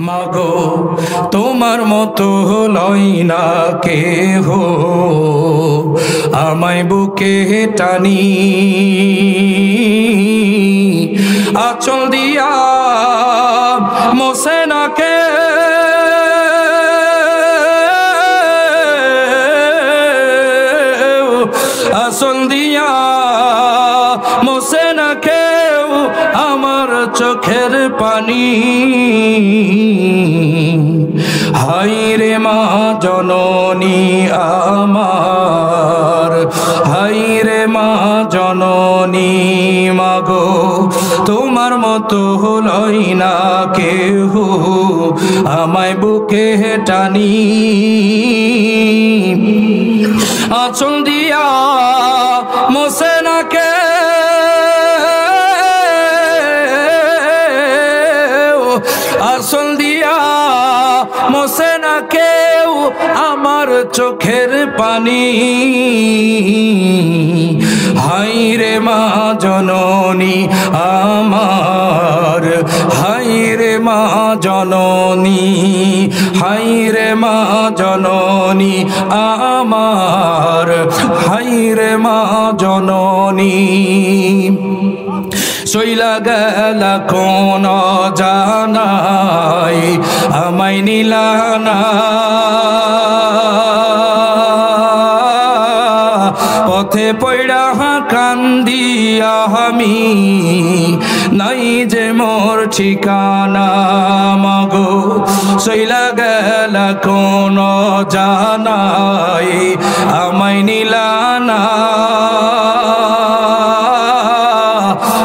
মাগো তোমার মতো লয় না কেহ আমায় বুকে টানি আঁচল দিয়া মোছে না কে আঁচল দিয়া মোছে না কেউ আমার চোখের পানি হায় রে মা জননী আমার হায় রে মা জননী মাগো তোমার মতো লয় না কেহ আমায় বুকে টানি আঁচল দিয়া মোছে না কে আঁচল দিয়া মোছে না কেউ আমার চোখের পানি হায় রে মা জননী আমার হায় রে মা জননী হায় রে মা জননী আমার হায় রে মা জননী চইলা গেলা কোন জানাই আমায় নিলানা পথে পড়া কান্দিয়া আমি নাই যে মোর ঠিকানা মাগো চইলা গেলা কোন জানাই আমায় নিলানা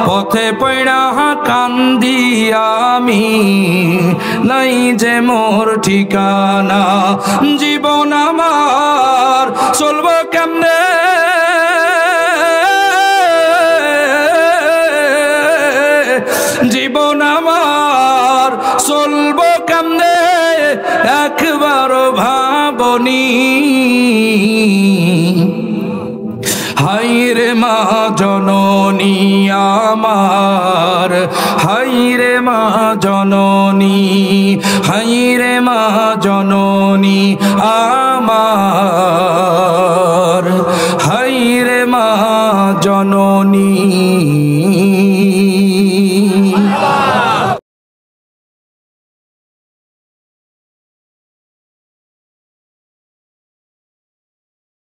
পথে পড়া কান্দি আমি নাই যে মোর ঠিকানা জীবন আমার চলব কেমনে জীবন আমার চলব কেমনে একবার ভাবনি হায় রে মা জননী আমার হায় রে মা জননী হায় রে মা জননী আমার হায় রে মা জননী।